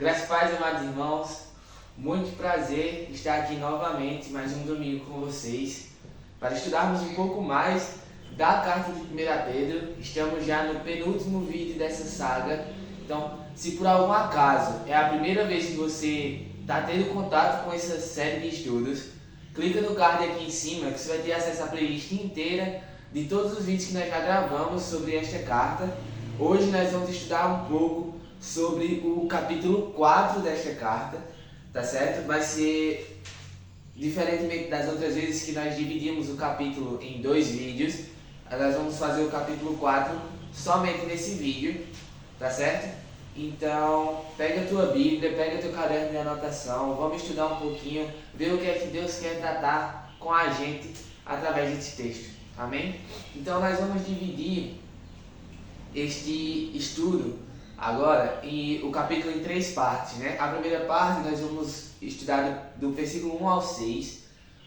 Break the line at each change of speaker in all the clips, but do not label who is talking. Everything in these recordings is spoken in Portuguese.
Graças a Paz, amados irmãos, muito prazer estar aqui novamente, mais um domingo com vocês, para estudarmos um pouco mais da carta de 1 Pedro. Estamos já no penúltimo vídeo dessa saga, então se por algum acaso é a primeira vez que você está tendo contato com essa série de estudos, clica no card aqui em cima que você vai ter acesso à playlist inteira de todos os vídeos que nós já gravamos sobre esta carta. Hoje nós vamos estudar um pouco sobre o capítulo 4 desta carta, tá certo? Vai ser diferentemente das outras vezes que nós dividimos o capítulo em 2 vídeos, nós vamos fazer o capítulo 4 somente nesse vídeo, tá certo? Então, pega a tua Bíblia, pega teu caderno de anotação, vamos estudar um pouquinho, ver o que é que Deus quer tratar com a gente através desse texto, amém? Então nós vamos dividir este estudo agora o capítulo em 3 partes, né? A primeira parte nós vamos estudar do versículo 1 ao 6,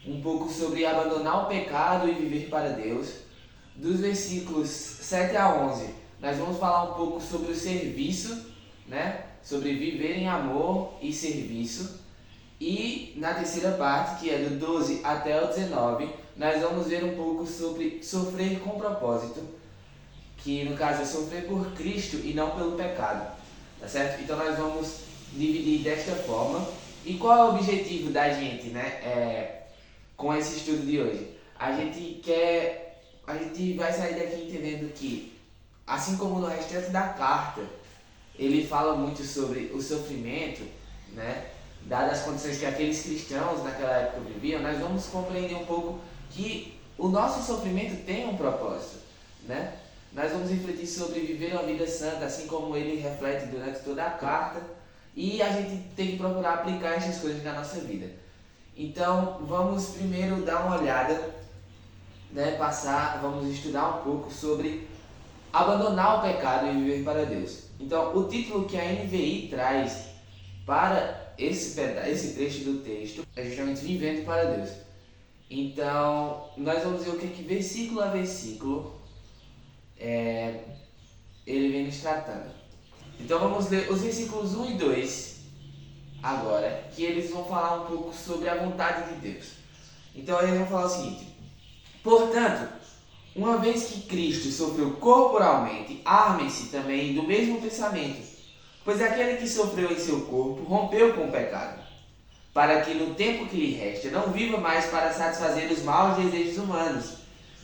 um pouco sobre abandonar o pecado e viver para Deus. Dos versículos 7 a 11, nós vamos falar um pouco sobre o serviço, né? Sobre viver em amor e serviço. E na terceira parte, que é do 12 até o 19, nós vamos ver um pouco sobre sofrer com propósito, que no caso é sofrer por Cristo e não pelo pecado, tá certo? Então nós vamos dividir desta forma. E qual é o objetivo da gente, né? Com esse estudo de hoje? A gente vai sair daqui entendendo que, assim como no restante da carta, ele fala muito sobre o sofrimento, né? Dadas as condições que aqueles cristãos naquela época viviam, nós vamos compreender um pouco que o nosso sofrimento tem um propósito, né? Nós vamos refletir sobre viver uma vida santa, assim como ele reflete durante toda a carta, e a gente tem que procurar aplicar essas coisas na nossa vida. Então, vamos primeiro dar uma olhada, né, vamos estudar um pouco sobre abandonar o pecado e viver para Deus. Então, o título que a NVI traz para esse trecho do texto é justamente Vivendo para Deus. Então, nós vamos ver o que versículo a versículo ele vem nos tratando. Então vamos ler os versículos 1 e 2 agora, que eles vão falar um pouco sobre a vontade de Deus. Então eles vão falar o seguinte: portanto, uma vez que Cristo sofreu corporalmente, armem-se também do mesmo pensamento, pois aquele que sofreu em seu corpo rompeu com o pecado, para que no tempo que lhe resta não viva mais para satisfazer os maus desejos humanos,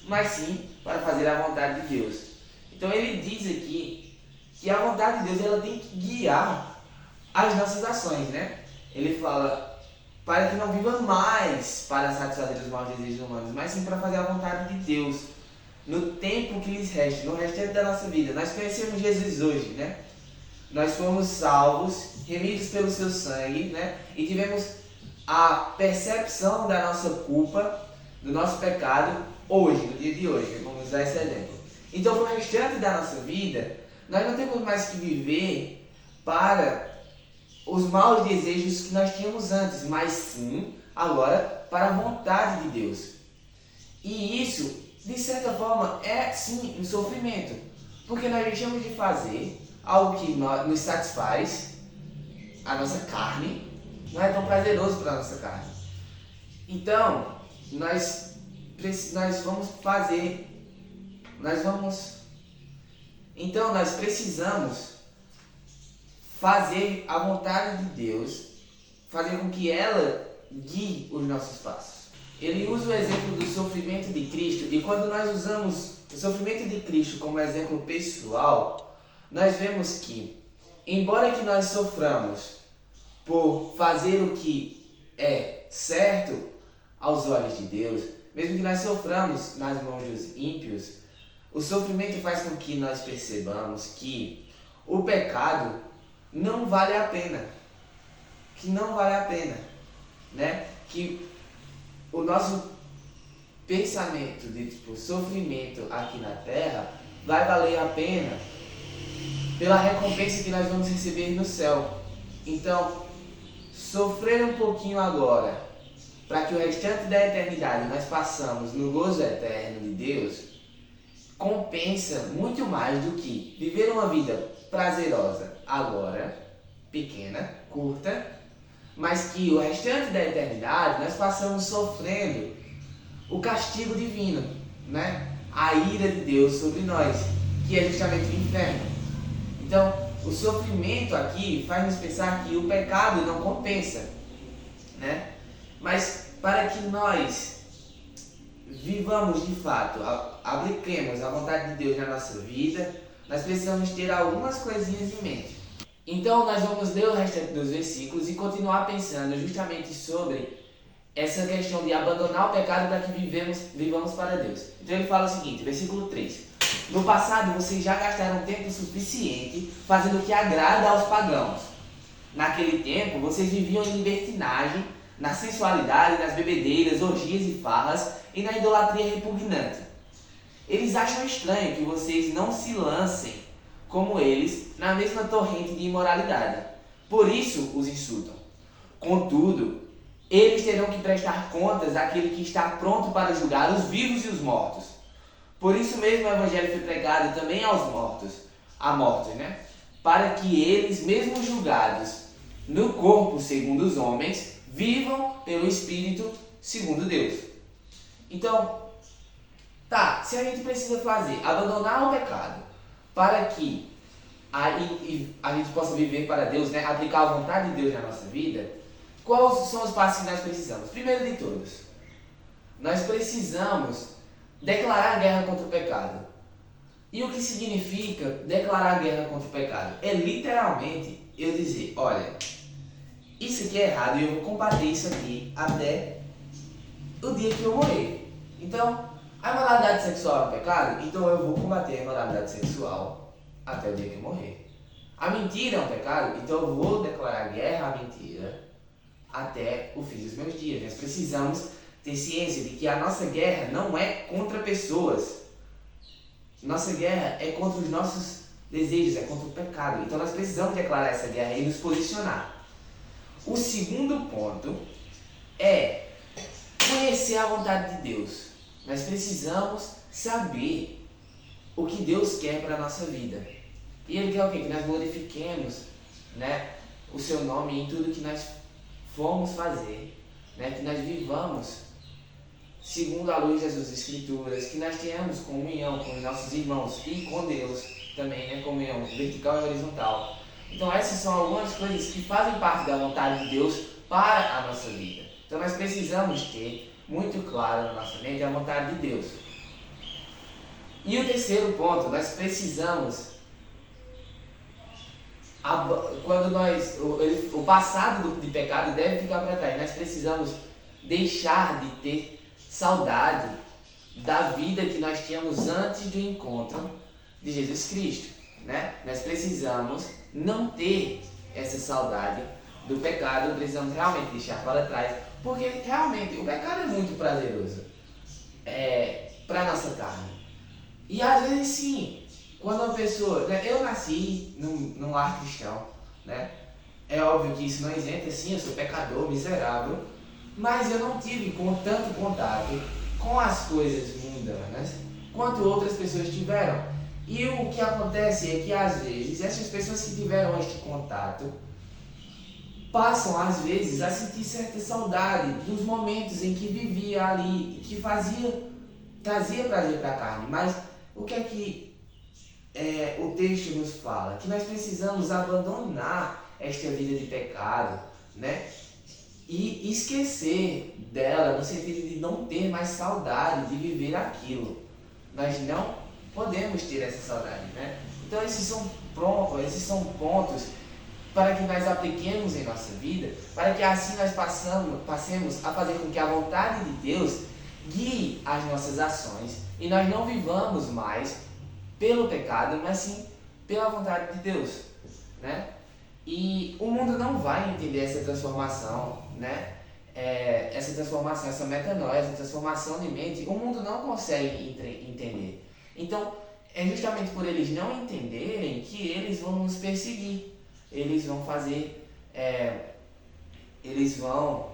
mas sim para fazer a vontade de Deus. Então ele diz aqui que a vontade de Deus ela tem que guiar as nossas ações, né? Ele fala para que não viva mais para satisfazer os maus desejos humanos, mas sim para fazer a vontade de Deus no tempo que lhes resta, no restante da nossa vida. Nós conhecemos Jesus hoje, né? Nós fomos salvos, remidos pelo seu sangue, né? E tivemos a percepção da nossa culpa, do nosso pecado hoje, no dia de hoje. Vamos usar esse exemplo. Então, no restante da nossa vida, nós não temos mais que viver para os maus desejos que nós tínhamos antes, mas sim, agora, para a vontade de Deus. E isso, de certa forma, é sim um sofrimento, porque nós deixamos de fazer algo que nos satisfaz, a nossa carne, não é tão prazeroso para a nossa carne. Então, nós precisamos fazer a vontade de Deus, fazer com que ela guie os nossos passos. Ele usa o exemplo do sofrimento de Cristo, e quando nós usamos o sofrimento de Cristo como exemplo pessoal, nós vemos que, embora que nós soframos por fazer o que é certo aos olhos de Deus, mesmo que nós soframos nas mãos dos ímpios, o sofrimento faz com que nós percebamos que o pecado não vale a pena. Né? Que o nosso pensamento de sofrimento aqui na terra vai valer a pena pela recompensa que nós vamos receber no céu. Então, sofrer um pouquinho agora, para que o restante da eternidade nós passamos no gozo eterno de Deus, compensa muito mais do que viver uma vida prazerosa agora, pequena, curta, mas que o restante da eternidade nós passamos sofrendo o castigo divino, né? A ira de Deus sobre nós, que é justamente o inferno. Então, o sofrimento aqui faz nos pensar que o pecado não compensa, né? Mas para que nós vivamos de fato, apliquemos a vontade de Deus na nossa vida, nós precisamos ter algumas coisinhas em mente. Então nós vamos ler o restante dos versículos e continuar pensando justamente sobre essa questão de abandonar o pecado para que vivamos para Deus. Então ele fala o seguinte, versículo 3. No passado vocês já gastaram tempo suficiente fazendo o que agrada aos pagãos. Naquele tempo vocês viviam em libertinagem, na sensualidade, nas bebedeiras, orgias e farras e na idolatria repugnante. Eles acham estranho que vocês não se lancem, como eles, na mesma torrente de imoralidade. Por isso os insultam. Contudo, eles terão que prestar contas àquele que está pronto para julgar os vivos e os mortos. Por isso mesmo o Evangelho foi pregado também aos mortos, né? Para que eles, mesmo julgados no corpo segundo os homens, vivam pelo Espírito segundo Deus. Então, se a gente precisa abandonar o pecado para que a gente possa viver para Deus, né? Aplicar a vontade de Deus na nossa vida, quais são os passos que nós precisamos? Primeiro de todos, nós precisamos declarar guerra contra o pecado. E o que significa declarar guerra contra o pecado? É literalmente eu dizer, olha, isso aqui é errado e eu vou combater isso aqui até o dia que eu morrer. Então, a imoralidade sexual é um pecado? Então eu vou combater a imoralidade sexual até o dia que eu morrer. A mentira é um pecado? Então eu vou declarar guerra à mentira até o fim dos meus dias. Nós precisamos ter ciência de que a nossa guerra não é contra pessoas. Nossa guerra é contra os nossos desejos, é contra o pecado. Então nós precisamos declarar essa guerra e nos posicionar. O segundo ponto é conhecer a vontade de Deus. Nós precisamos saber o que Deus quer para a nossa vida. E Ele quer o quê? Que nós glorifiquemos, né, o Seu nome em tudo que nós formos fazer, né, que nós vivamos segundo a luz das Escrituras, que nós tenhamos comunhão com os nossos irmãos e com Deus também, né, comunhão vertical e horizontal. Então essas são algumas coisas que fazem parte da vontade de Deus para a nossa vida. Então nós precisamos ter muito claro na nossa mente a vontade de Deus. E o terceiro ponto, nós precisamos, o passado de pecado deve ficar para trás. Nós precisamos deixar de ter saudade da vida que nós tínhamos antes do encontro de Jesus Cristo, né? Nós precisamos não ter essa saudade do pecado, precisamos realmente deixar para trás, porque realmente o pecado é muito prazeroso para a nossa carne. E às vezes sim, quando uma pessoa, né, eu nasci num lar cristão, né? É óbvio que isso não isenta, sim, eu sou pecador, miserável, mas eu não tive tanto contato com as coisas mundanas quanto outras pessoas tiveram. E o que acontece é que às vezes essas pessoas que tiveram este contato passam às vezes a sentir certa saudade dos momentos em que vivia ali, que trazia prazer para a carne. Mas o que é que o texto nos fala? Que nós precisamos abandonar esta vida de pecado, né? E esquecer dela, no sentido de não ter mais saudade de viver aquilo. Nós não podemos ter essa saudade, né? Então esses são pontos para que nós apliquemos em nossa vida, para que assim nós passemos a fazer com que a vontade de Deus guie as nossas ações e nós não vivamos mais pelo pecado, mas sim pela vontade de Deus, né? E o mundo não vai entender essa transformação, né? Essa transformação, essa metanoia, essa transformação de mente, o mundo não consegue entender. Então, é justamente por eles não entenderem que eles vão nos perseguir. Eles vão eles vão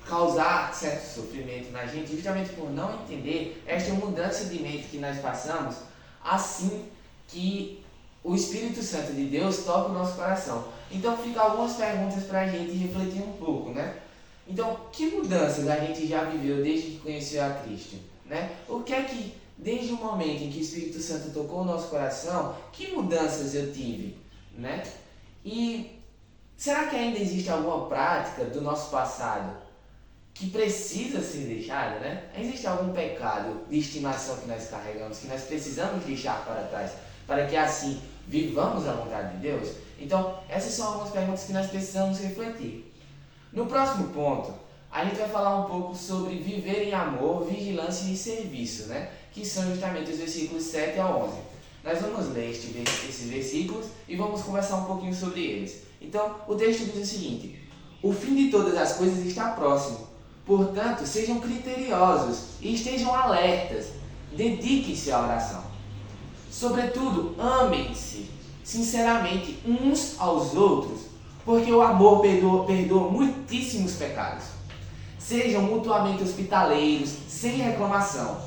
causar certo sofrimento na gente, justamente por não entender esta mudança de mente que nós passamos assim que o Espírito Santo de Deus toca o nosso coração. Então ficam algumas perguntas para a gente refletir um pouco, né? Então, que mudanças a gente já viveu desde que conheceu a Cristo, né? O que é que, desde o momento em que o Espírito Santo tocou o nosso coração, que mudanças eu tive, né? E será que ainda existe alguma prática do nosso passado que precisa ser deixada, né? Existe algum pecado de estimação que nós carregamos, que nós precisamos deixar para trás, para que assim vivamos a vontade de Deus? Então, essas são algumas perguntas que nós precisamos refletir. No próximo ponto, a gente vai falar um pouco sobre viver em amor, vigilância e serviço, né? Que são justamente os versículos 7 a 11. Nós vamos ler esses versículos e vamos conversar um pouquinho sobre eles. Então, o texto diz o seguinte: o fim de todas as coisas está próximo. Portanto, sejam criteriosos e estejam alertas. Dediquem-se à oração. Sobretudo, amem-se sinceramente uns aos outros, porque o amor perdoa muitíssimos pecados. Sejam mutuamente hospitaleiros, sem reclamação.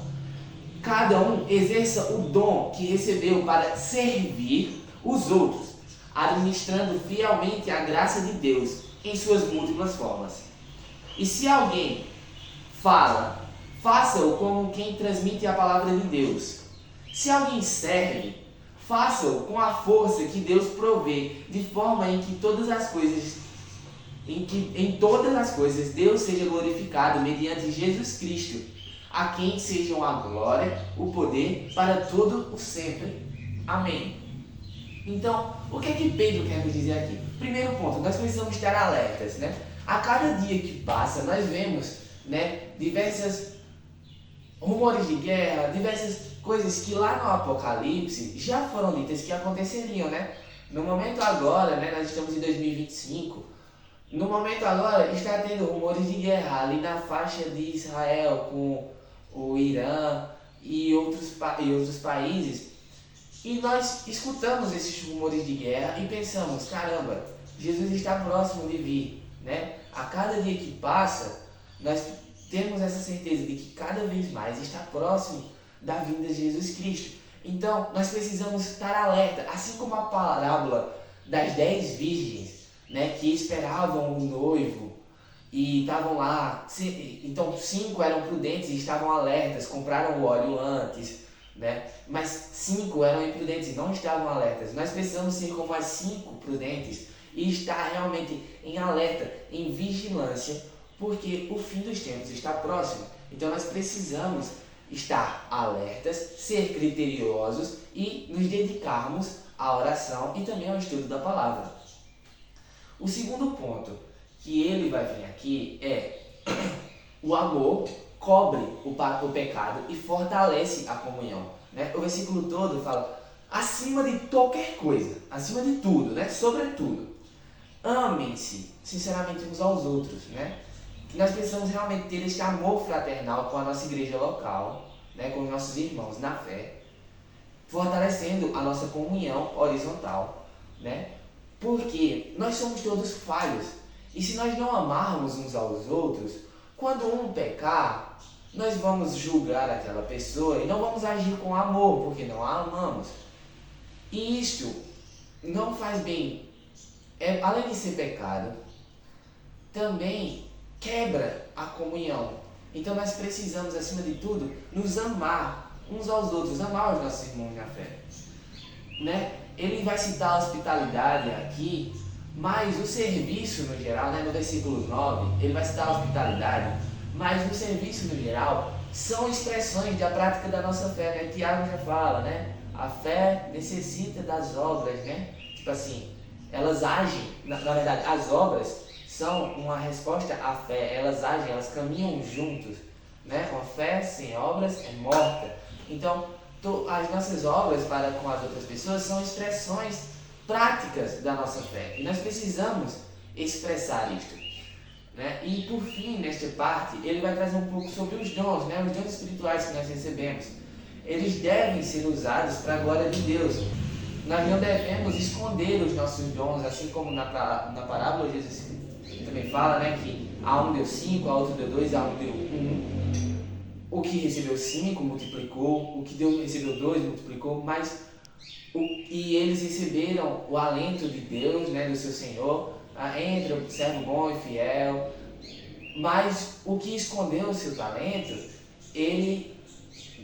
Cada um exerça o dom que recebeu para servir os outros, administrando fielmente a graça de Deus em suas múltiplas formas. E se alguém fala, faça-o como quem transmite a palavra de Deus. Se alguém serve, faça-o com a força que Deus provê, de forma em que em todas as coisas Deus seja glorificado mediante Jesus Cristo, a quem sejam a glória, o poder para todo o sempre. Amém. Então, o que é que Pedro quer nos dizer aqui? Primeiro ponto, nós precisamos estar alertas, né? A cada dia que passa, nós vemos, né, diversas rumores de guerra, diversas coisas que lá no Apocalipse já foram ditas que aconteceriam, né? No momento agora, né, nós estamos em 2025, no momento agora está tendo rumores de guerra ali na faixa de Israel com o Irã e outros países. E nós escutamos esses rumores de guerra e pensamos, caramba, Jesus está próximo de vir, né? A cada dia que passa, nós temos essa certeza de que cada vez mais está próximo da vinda de Jesus Cristo. Então, nós precisamos estar alerta, assim como a parábola das 10 virgens, né, que esperavam o noivo e estavam lá. Então, 5 eram prudentes e estavam alertas, compraram o óleo antes, né? Mas 5 eram imprudentes e não estavam alertas. Nós precisamos ser como as 5 prudentes e estar realmente em alerta, em vigilância, porque o fim dos tempos está próximo. Então nós precisamos estar alertas, ser criteriosos e nos dedicarmos à oração e também ao estudo da palavra. O segundo ponto que ele vai vir aqui é o amor cobre o pecado e fortalece a comunhão, né? O versículo todo fala acima de qualquer coisa, acima de tudo, né? Sobretudo, amem-se sinceramente uns aos outros, né? Que nós precisamos realmente ter este amor fraternal com a nossa igreja local, né? Com os nossos irmãos na fé, fortalecendo a nossa comunhão horizontal, né? Porque nós somos todos falhos e se nós não amarmos uns aos outros, quando um pecar, nós vamos julgar aquela pessoa e não vamos agir com amor, porque não a amamos. E isto não faz bem. Além de ser pecado, também quebra a comunhão. Então nós precisamos, acima de tudo, nos amar uns aos outros, amar os nossos irmãos na fé, né? Ele vai citar a hospitalidade aqui, mas o serviço no geral, né, no versículo 9, ele vai citar a hospitalidade, mas o serviço no geral são expressões da prática da nossa fé, né? Tiago já fala, né? A fé necessita das obras, né? Tipo assim, elas agem, na verdade, as obras são uma resposta à fé, elas agem, elas caminham juntos, né? Uma fé sem obras é morta. Então, as nossas obras para com as outras pessoas são expressões práticas da nossa fé. E nós precisamos expressar isto, né? E por fim, nesta parte, ele vai trazer um pouco sobre os dons, né? Os dons espirituais que nós recebemos. Eles devem ser usados para a glória de Deus. Nós não devemos esconder os nossos dons, assim como na parábola Jesus também fala, né, que a um deu 5, a outro deu 2, a um deu 1. O que recebeu 5 multiplicou, o que recebeu 2 multiplicou, mas E eles receberam o alento de Deus, né, do seu Senhor. Entra o servo bom e fiel. Mas o que escondeu o seu talento, ele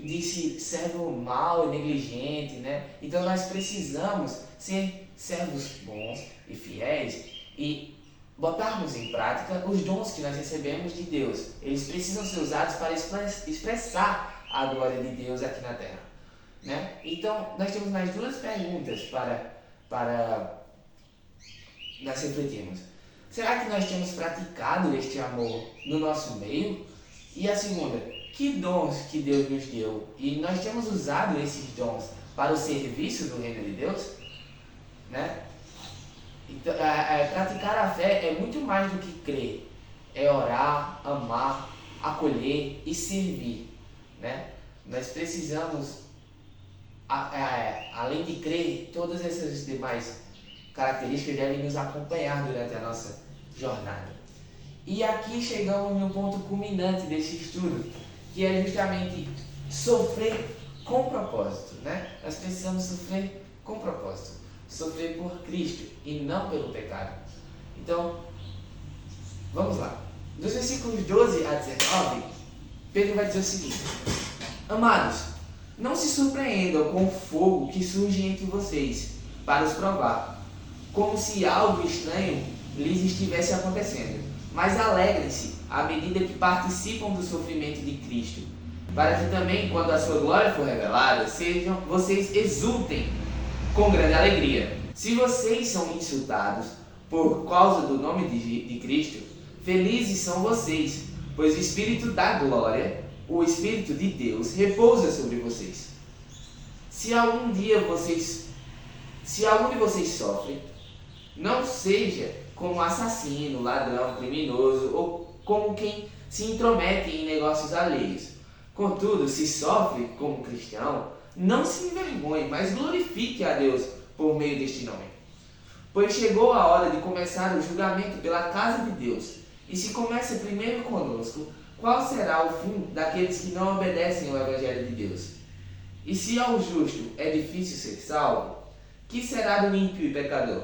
disse servo mau e negligente, né? Então nós precisamos ser servos bons e fiéis e botarmos em prática os dons que nós recebemos de Deus. Eles precisam ser usados para expressar a glória de Deus aqui na Terra, né? Então nós temos mais duas perguntas para nós refletirmos. Será que nós temos praticado este amor no nosso meio? E a segunda, que dons que Deus nos deu? E nós temos usado esses dons para o serviço do reino de Deus? Né? Então, praticar a fé é muito mais do que crer. É orar, amar, acolher e servir. Né? Nós precisamos, além de crer, todas essas demais características devem nos acompanhar durante a nossa jornada. E aqui chegamos no ponto culminante desse estudo, que é justamente sofrer com propósito, né? Nós precisamos sofrer com propósito, sofrer por Cristo e não pelo pecado. Então, vamos lá. Dos versículos 12 a 19, Pedro vai dizer o seguinte: Amados, não se surpreendam com o fogo que surge entre vocês para os provar, como se algo estranho lhes estivesse acontecendo. Mas alegrem-se à medida que participam do sofrimento de Cristo, para que também, quando a sua glória for revelada, vocês exultem com grande alegria. Se vocês são insultados por causa do nome de Cristo, felizes são vocês, pois o Espírito da glória, o Espírito de Deus, repousa sobre vocês. Se algum de vocês sofre, não seja como assassino, ladrão, criminoso ou como quem se intromete em negócios alheios. Contudo, se sofre como cristão, não se envergonhe, mas glorifique a Deus por meio deste nome. Pois chegou a hora de começar o julgamento pela casa de Deus. E se começa primeiro conosco, qual será o fim daqueles que não obedecem ao Evangelho de Deus? E se ao justo é difícil ser salvo, que será do ímpio e pecador?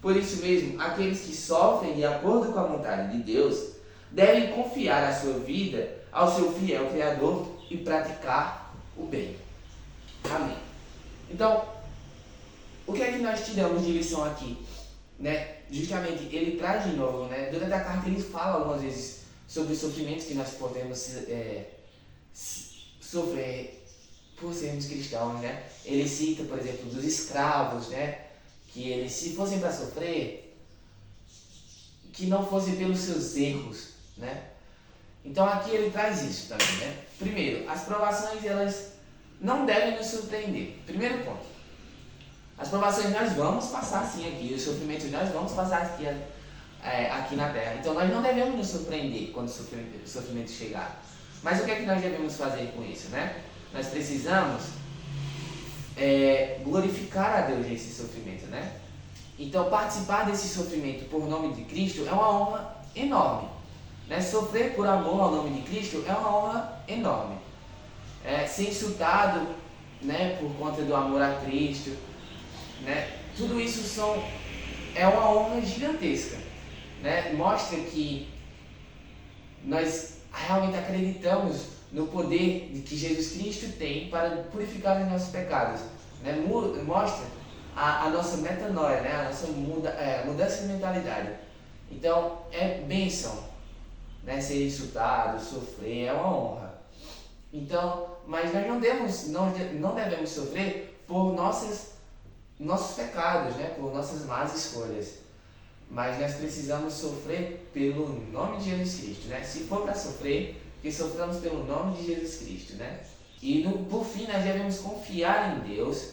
Por isso mesmo, aqueles que sofrem de acordo com a vontade de Deus devem confiar a sua vida ao seu fiel Criador e praticar o bem. Amém. Então, o que é que nós tiramos de lição aqui? Né? Justamente, ele traz de novo, né? Durante a carta ele fala algumas vezes sobre os sofrimentos que nós podemos sofrer por sermos cristãos, né? Ele cita, por exemplo, dos escravos, né? Que eles, se fossem para sofrer, que não fosse pelos seus erros, né? Então aqui ele traz isso também, né? Primeiro, as provações, elas não devem nos surpreender. Primeiro ponto. As provações nós vamos passar sim aqui, os sofrimentos nós vamos passar aqui na Terra. Então nós não devemos nos surpreender quando o sofrimento chegar. Mas o que é que nós devemos fazer com isso, né? Nós precisamos glorificar a Deus nesse sofrimento, né? Então participar desse sofrimento por nome de Cristo é uma honra enorme, né? Sofrer por amor ao nome de Cristo é uma honra enorme. Ser insultado, né, por conta do amor a Cristo, né? Tudo isso é uma honra gigantesca, né? Mostra que nós realmente acreditamos no poder que Jesus Cristo tem para purificar os nossos pecados, né? Mostra a nossa metanoia, né? A nossa mudança de mentalidade. Então é bênção, né? Ser insultado, sofrer, é uma honra. Então, mas nós não devemos sofrer por nossos pecados, né? Por nossas más escolhas. Mas nós precisamos sofrer pelo nome de Jesus Cristo, né? Se for para sofrer, que soframos pelo nome de Jesus Cristo, né? E por fim, nós devemos confiar em Deus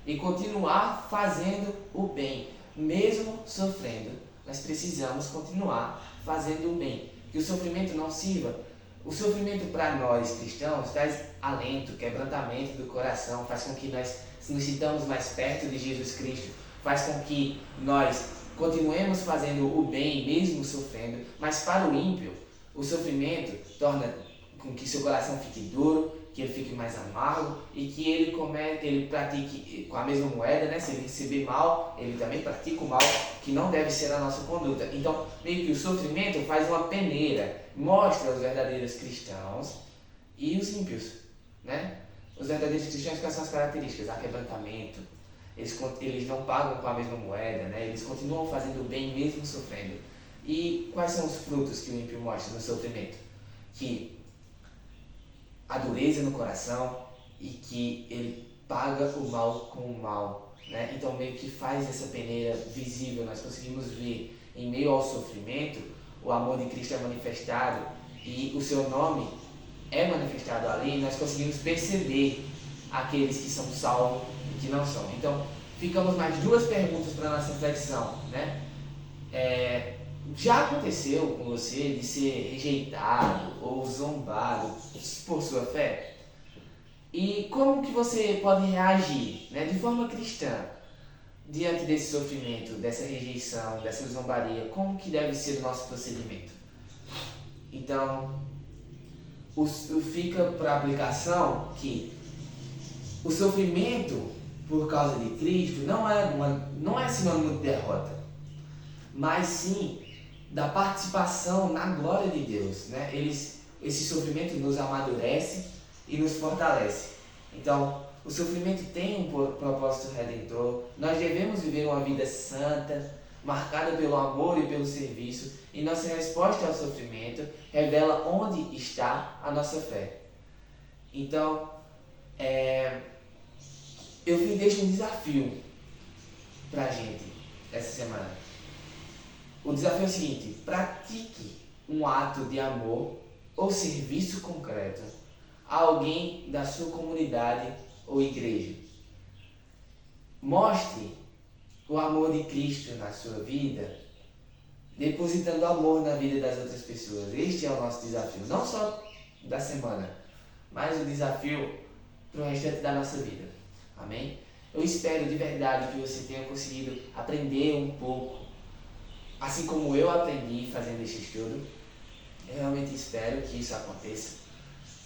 e continuar fazendo o bem, mesmo sofrendo. Nós precisamos continuar fazendo o bem. Que o sofrimento não sirva. O sofrimento para nós cristãos traz alento, quebrantamento do coração, faz com que nós nos sintamos mais perto de Jesus Cristo, faz com que nós continuemos fazendo o bem, mesmo sofrendo. Mas para o ímpio, o sofrimento torna com que seu coração fique duro que ele fique mais amargo e que ele pratique com a mesma moeda, né? Se ele receber mal, ele também pratica o mal, que não deve ser a nossa conduta. Então, meio que o sofrimento faz uma peneira, mostra os verdadeiros cristãos e os ímpios, né? Os verdadeiros cristãos, quais são as características? Aquebrantamento, eles não pagam com a mesma moeda, né? Eles continuam fazendo o bem mesmo sofrendo. E quais são os frutos que o ímpio mostra no sofrimento? Que a dureza no coração e que ele paga o mal com o mal, né? Então meio que faz essa peneira visível, nós conseguimos ver em meio ao sofrimento, o amor de Cristo é manifestado e o seu nome é manifestado ali, e nós conseguimos perceber aqueles que são salvos e que não são. Então ficamos mais duas perguntas para a nossa reflexão, né? Já aconteceu com você de ser rejeitado ou zombado por sua fé? E como que você pode reagir, né, de forma cristã diante desse sofrimento, dessa rejeição, dessa zombaria? Como que deve ser o nosso procedimento? Então, fica para aplicação que o sofrimento por causa de Cristo não é sinônimo de derrota, mas sim da participação na glória de Deus, né? Esse sofrimento nos amadurece e nos fortalece. Então, o sofrimento tem um propósito redentor. Nós devemos viver uma vida santa, marcada pelo amor e pelo serviço, e nossa resposta ao sofrimento revela onde está a nossa fé. Então, eu deixo um desafio para a gente essa semana. O desafio é o seguinte: pratique um ato de amor ou serviço concreto a alguém da sua comunidade ou igreja. Mostre o amor de Cristo na sua vida, depositando amor na vida das outras pessoas. Este é o nosso desafio, não só da semana, mas o desafio para o restante da nossa vida. Amém? Eu espero de verdade que você tenha conseguido aprender um pouco, assim como eu aprendi fazendo este estudo. Eu realmente espero que isso aconteça.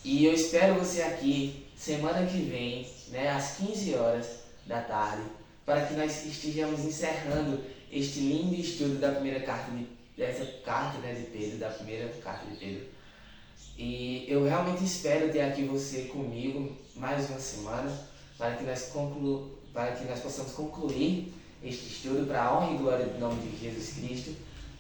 E eu espero você aqui semana que vem, né, às 15 horas da tarde, para que nós estejamos encerrando este lindo estudo da primeira carta dessa carta, né, de Pedro, da primeira carta de Pedro. E eu realmente espero ter aqui você comigo mais uma semana, para que nós possamos concluir este estudo para a honra e glória do nome de Jesus Cristo,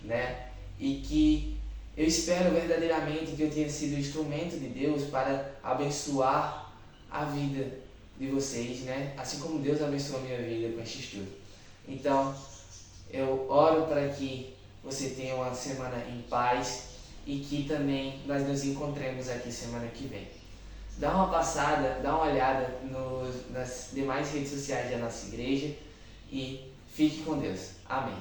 né? E que eu espero verdadeiramente que eu tenha sido instrumento de Deus para abençoar a vida de vocês, né? Assim como Deus abençoou a minha vida com este estudo. Então, eu oro para que você tenha uma semana em paz e que também nós nos encontremos aqui semana que vem. Dá uma passada, dá uma olhada nas demais redes sociais da nossa igreja e fique com Deus. Amém.